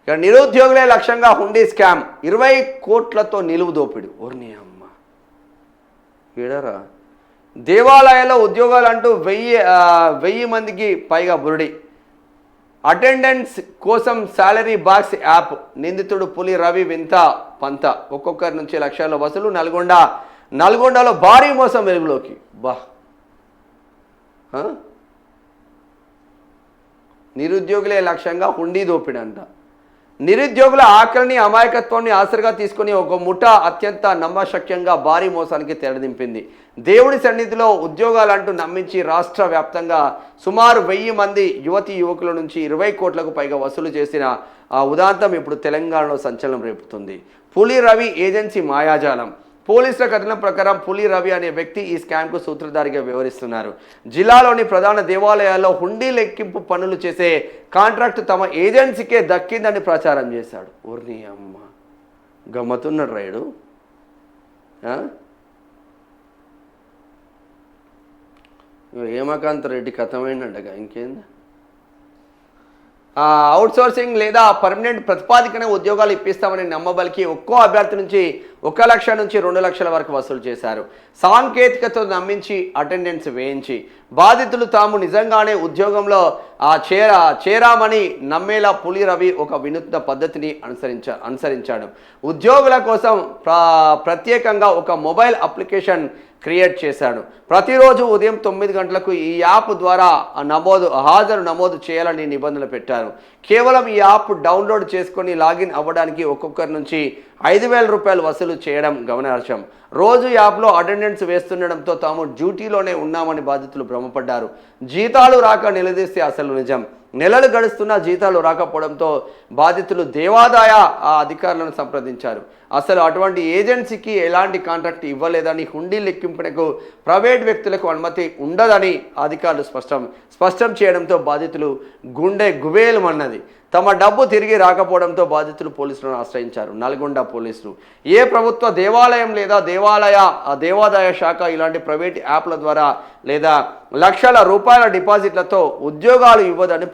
ఇక నిరుద్యోగులే లక్ష్యంగా హుండీ స్కామ్ 20 కోట్లతో నిలువు దోపిడి. ఓర్ని అమ్మ ఏడరా. దేవాలయాల్లో ఉద్యోగాలు అంటూ 1000 మందికి పైగా బురుడి. అటెండెన్స్ కోసం శాలరీ బాక్స్ యాప్. నిందితుడు పులి రవి వింత పంత. ఒక్కొక్కరి నుంచి లక్షల వసూలు. నల్గొండలో భారీ మోసం వెలుగులోకి. బా నిరుద్యోగులే లక్ష్యంగా హుండీ దోపిడి అంట. నిరుద్యోగుల ఆకలిని అమాయకత్వాన్ని ఆసరిగా తీసుకుని ఒక ముఠా అత్యంత నమ్మశక్యంగా భారీ మోసానికి తెరదింపింది. దేవుడి సన్నిధిలో ఉద్యోగాలంటూ నమ్మించి రాష్ట్ర వ్యాప్తంగా సుమారు 1000 మంది యువతీ యువకుల నుంచి 20 కోట్లకు పైగా వసూలు చేసిన ఆ ఉదాంతం ఇప్పుడు తెలంగాణలో సంచలనం రేపుతుంది. పులి రవి ఏజెన్సీ మాయాజాలం. పోలీసుల కథనం ప్రకారం పులి రవి అనే వ్యక్తి ఈ స్కామ్కు సూత్రధారిగా వ్యవహరిస్తున్నారు. జిల్లాలోని ప్రధాన దేవాలయాల్లో హుండీ లెక్కింపు పనులు చేసే కాంట్రాక్ట్ తమ ఏజెన్సీకే దక్కిందని ప్రచారం చేశాడు. ఓర్ని అమ్మ గమ్మతున్నాడు రైడు. హేమకాంత్ రెడ్డి కథమైందంటగా ఇంకేంది. అవుట్సోర్సింగ్ లేదా పర్మనెంట్ ప్రతిపాదికన ఉద్యోగాలు ఇప్పిస్తామని నమ్మబలికి ఒక్కో అభ్యర్థి నుంచి 1 లక్ష నుంచి 2 లక్షల వరకు వసూలు చేశారు. సాంకేతికతో నమ్మించి అటెండెన్స్ వేయించి బాధితులు తాము నిజంగానే ఉద్యోగంలో చేరామని నమ్మేలా పులి రవి ఒక వినూత్న పద్ధతిని అనుసరించాడు. ఉద్యోగుల కోసం ప్రత్యేకంగా ఒక మొబైల్ అప్లికేషన్ క్రియేట్ చేశాడు. ప్రతిరోజు ఉదయం 9 గంటలకు ఈ యాప్ ద్వారా హాజరు నమోదు చేయాలని నిబంధనలు పెట్టారు. కేవలం ఈ యాప్ డౌన్లోడ్ చేసుకొని లాగిన్ అవ్వడానికి ఒక్కొక్కరి నుంచి 5,000 రూపాయలు వసూలు చేయడం గమనార్హం. రోజు యాప్లో అటెండెన్స్ వేస్తుండడంతో తాము డ్యూటీలోనే ఉన్నామని బాధితులు భ్రమపడ్డారు. జీతాలు రాక నిలదీస్తే అసలు నిజం. నెలలు గడుస్తున్నా జీతాలు రాకపోవడంతో బాధితులు దేవాదాయ అధికారులను సంప్రదించారు. అసలు అటువంటి ఏజెన్సీకి ఎలాంటి కాంట్రాక్ట్ ఇవ్వలేదని, హుండీ లెక్కింపునకు ప్రైవేట్ వ్యక్తులకు అనుమతి ఉండదని అధికారులు స్పష్టం చేయడంతో బాధితులు గుండె గుబేలమన్నది. తమ డబ్బు తిరిగి రాకపోవడంతో బాధితులు పోలీసులను ఆశ్రయించారు. నల్గొండ పోలీసులు ఏ ప్రభుత్వ దేవాలయం లేదా దేవాదాయ శాఖ ఇలాంటి ప్రైవేట్ యాప్ల ద్వారా లేదా లక్షల రూపాయల డిపాజిట్లతో ఉద్యోగాలు ఇవ్వదని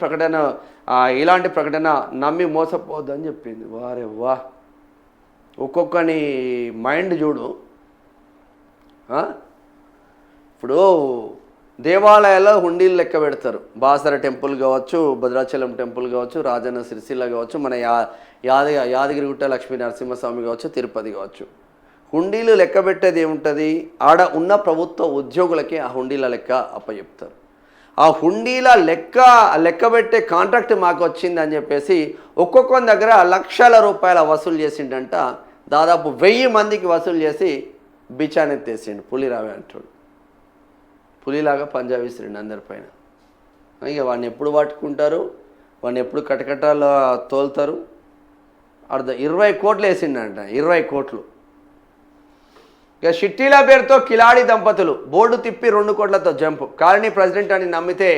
ఇలాంటి ప్రకటన నమ్మి మోసపోవద్దని చెప్పింది. వారే వా, ఒక్కొక్కని మైండ్ చూడు. ఇప్పుడు దేవాలయాల్లో హుండీలు లెక్క పెడతారు. బాసర టెంపుల్ కావచ్చు, భద్రాచలం టెంపుల్ కావచ్చు, రాజన్న సిరిసిల్ల కావచ్చు, మన యాదగిరిగుట్ట లక్ష్మీ నరసింహస్వామి కావచ్చు, తిరుపతి కావచ్చు. హుండీలు లెక్క పెట్టేది ఏముంటుంది? ఆడ ఉన్న ప్రభుత్వ ఉద్యోగులకి ఆ హుండీల లెక్క అప్పచెప్తారు. ఆ హుండీల లెక్క పెట్టే కాంట్రాక్ట్ మాకు వచ్చింది అని చెప్పేసి ఒక్కొక్క దగ్గర లక్షల రూపాయల వసూలు చేసిండంట. దాదాపు 1000 మందికి వసూలు చేసి బిచానెత్తేసిండు పులిరావి అంటాడు. పులిలాగా పంజాబ్ విసిరిండు అందరిపైన. ఇక వాడిని ఎప్పుడు పట్టుకుంటారు, వాడిని ఎప్పుడు కటకటాలు తోలుతారు. 20 కోట్లు వేసిండంట. 20 కోట్లు. ఇక షిట్టీల పేరుతో కిలాడి దంపతులు బోర్డు తిప్పి 2 కోట్లతో జంపు. కాలనీ ప్రెసిడెంట్ అని నమ్మితే